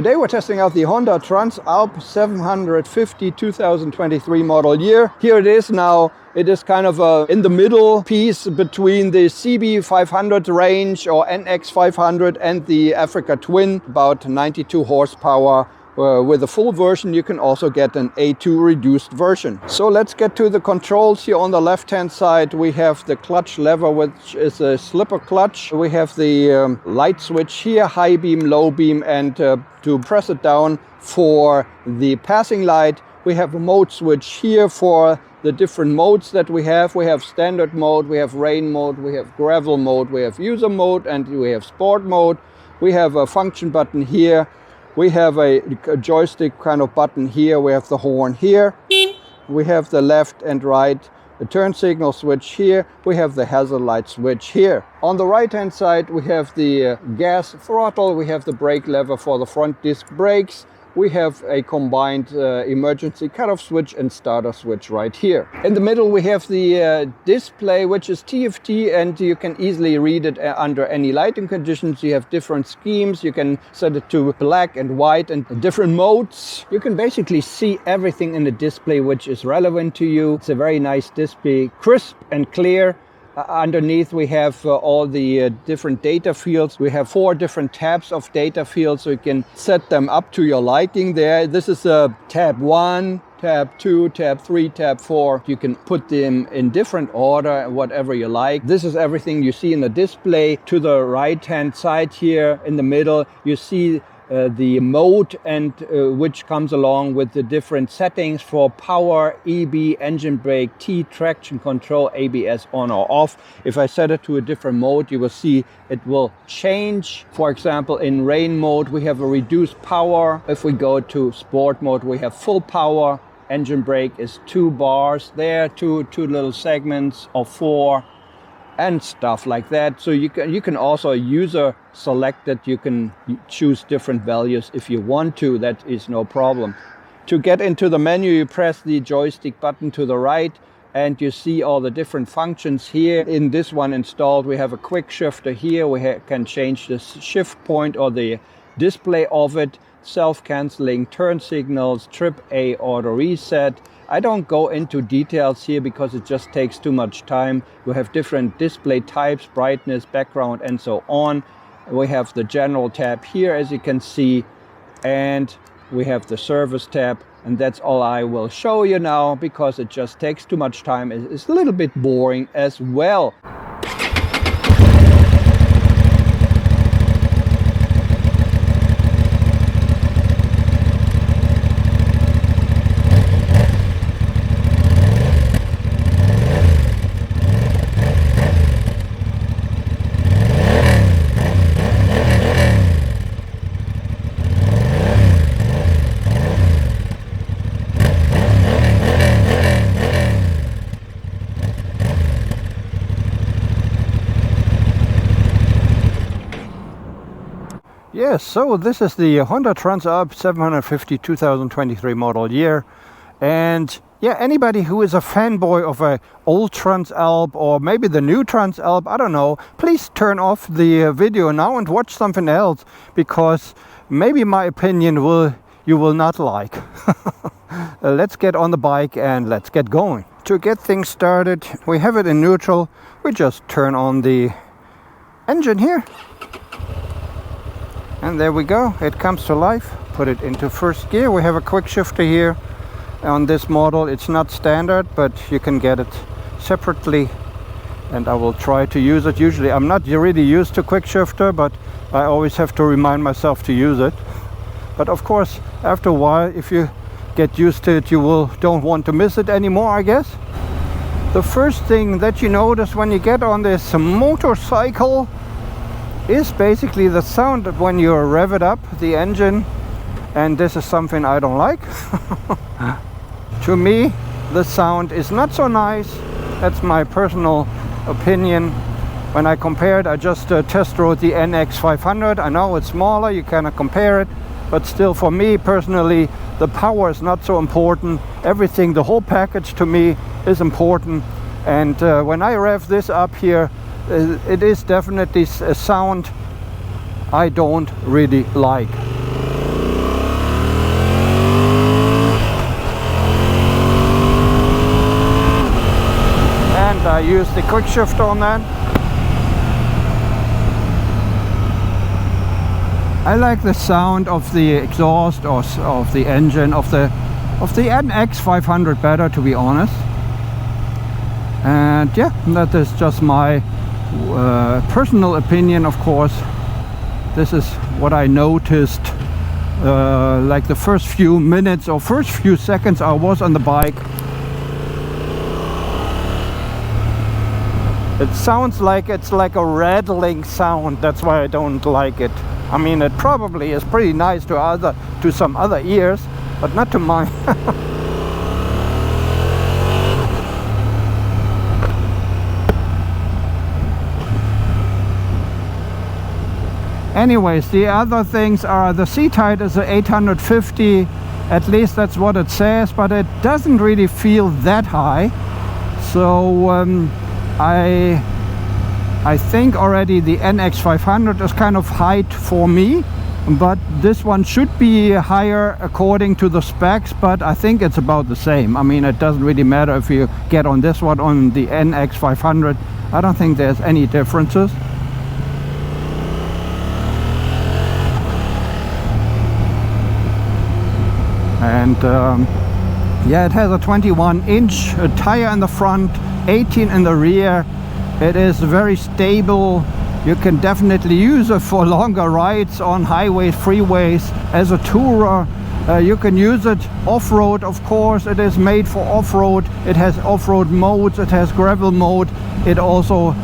Today we're testing out the Honda Transalp 750 2023 model year. Here it is now. It is kind of a in the middle piece between the CB500 range or NX500 and the Africa Twin, about 92 horsepower. With a full version, you can also get an A2 reduced version. So let's get to the controls. Here on the left hand side we have the clutch lever, which is a slipper clutch. We have the light switch here, high beam, low beam, and to press it down for the passing light. We have a mode switch here for the different modes that we have. We have standard mode, we have rain mode, we have gravel mode, we have user mode, and we have sport mode. We have a function button here. We have a joystick kind of button here. We have the horn here. We have the left and right the turn signal switch here. We have the hazard light switch here. On the right hand side we have the gas throttle. We have the brake lever for the front disc brakes. We have a combined emergency cutoff switch and starter switch right here. In the middle we have the display, which is TFT, and you can easily read it under any lighting conditions. You have different schemes. You can set it to black and white and different modes. You can basically see everything in the display which is relevant to you. It's a very nice display, crisp and clear. Underneath we have all the different data fields. We have 4 different tabs of data fields, so you can set them up to your liking there. This is tab 1, tab 2, tab 3, tab 4. You can put them in different order, whatever you like. This is everything you see in the display. To the right hand side here in the middle you see the mode, and which comes along with the different settings for power, EB, engine brake, T, traction control, ABS on or off. If I set it to a different mode, you will see it will change. For example, in rain mode we have a reduced power. If we go to sport mode we have full power. Engine brake is 2 bars there, two little segments of 4. And stuff like that. So you can also user select it. You can choose different values if you want to. That is no problem. To get into the menu, you press the joystick button to the right and you see all the different functions here. In this one installed we have a quick shifter here. We can change the shift point or the display of it, self-canceling turn signals, trip A auto reset. I don't go into details here because it just takes too much time. We have different display types, brightness, background, and so on. We have the general tab here, as you can see, and we have the service tab, and that's all I will show you now because it just takes too much time. It's a little bit boring as well. Yes, so this is the Honda Transalp 750 2023 model year, and yeah, anybody who is a fanboy of a old Transalp or maybe the new Transalp, I don't know, please turn off the video now and watch something else, because maybe my opinion you will not like. Let's get on the bike and let's get going. To get things started, we have it in neutral. We just turn on the engine here. And there we go, it comes to life. Put it into first gear. We have a quick shifter here. On this model it's not standard, but you can get it separately, and I will try to use it. Usually I'm not really used to quick shifter, but I always have to remind myself to use it. But of course after a while, if you get used to it, you don't want to miss it anymore, I guess. The first thing that you notice when you get on this motorcycle is basically the sound when you rev it up, the engine, and this is something I don't like. To me the sound is not so nice. That's my personal opinion. When I compared, I just test rode the NX500. I know it's smaller, you cannot compare it, but still for me personally the power is not so important. Everything, the whole package to me is important, and when I rev this up here, it is definitely a sound I don't really like. use the quick shift on that. I like the sound of the exhaust or of the engine of the NX500 better, to be honest. And yeah, that is just my personal opinion, of course. This is what I noticed like the first few minutes or first few seconds I was on the bike. It sounds like it's like a rattling sound. That's why I don't like it. I mean, it probably is pretty nice to some other ears, but not to mine. Anyways, the other things are the seat height is a 850, at least that's what it says, but it doesn't really feel that high. So I think already the NX500 is kind of height for me, but this one should be higher according to the specs, but I think it's about the same. I mean, it doesn't really matter if you get on this one on the NX500. I don't think there's any differences. And yeah, it has a 21-inch tire in the front, 18 in the rear. It is very stable. You can definitely use it for longer rides on highways, freeways, as a tourer. You can use it off-road, of course. It is made for off-road. It has off-road modes. It has gravel mode. It also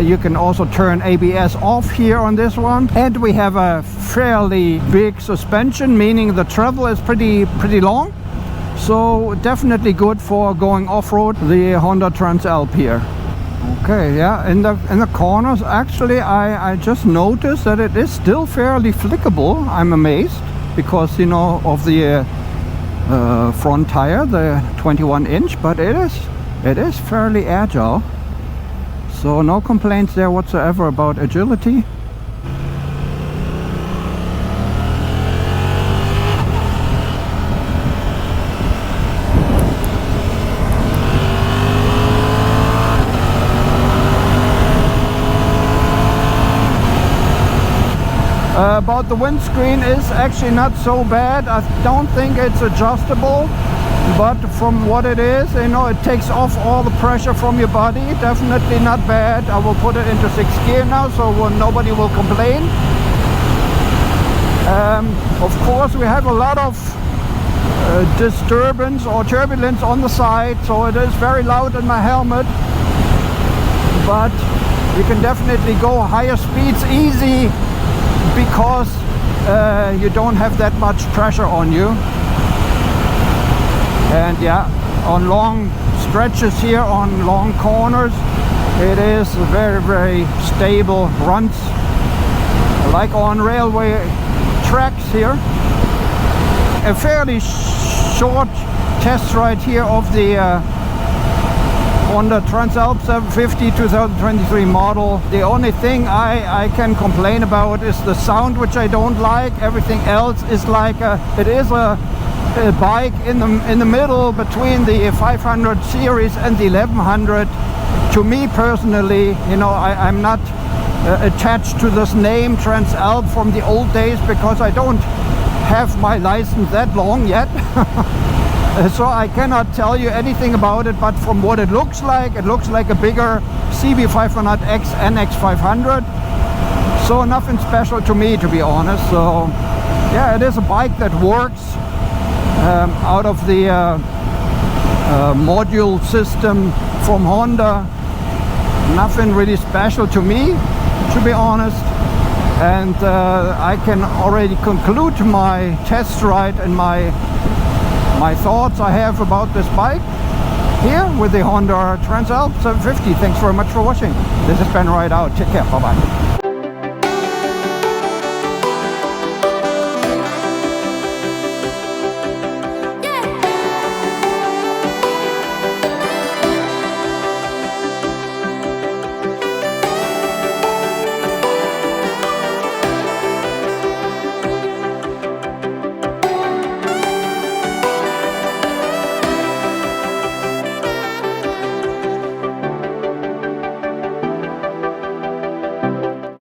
you can also turn ABS off here on this one. And we have a fairly big suspension, meaning the travel is pretty long. So definitely good for going off-road, the Honda Transalp here. Okay, yeah, in the corners, actually, I just noticed that it is still fairly flickable. I'm amazed because, you know, of the front tire, the 21-inch, but it is fairly agile. So no complaints there whatsoever about agility. About the windscreen is actually not so bad. I don't think it's adjustable, but from what it is, you know, it takes off all the pressure from your body. Definitely not bad. I will put it into 6th gear now, so nobody will complain. Of course, we have a lot of disturbance or turbulence on the side, so it is very loud in my helmet, but you can definitely go higher speeds easy because you don't have that much pressure on you. And yeah, on long stretches here, on long corners, it is very stable. Runs like on railway tracks here. A fairly short test ride here of the Honda Transalp 750 2023 model. The only thing I can complain about is the sound, which I don't like. Everything else is like it is a bike in the middle between the 500 series and the 1100. To me personally, you know, I'm not attached to this name Transalp from the old days because I don't have my license that long yet. So I cannot tell you anything about it, but from what it looks like a bigger CB500X NX500. So nothing special to me, to be honest. So yeah, it is a bike that works out of the module system from Honda. Nothing really special to me, to be honest. And I can already conclude my test ride and my thoughts I have about this bike here with the Honda Transalp 750. Thanks very much for watching. This has been Ride Out. Take care. Bye bye.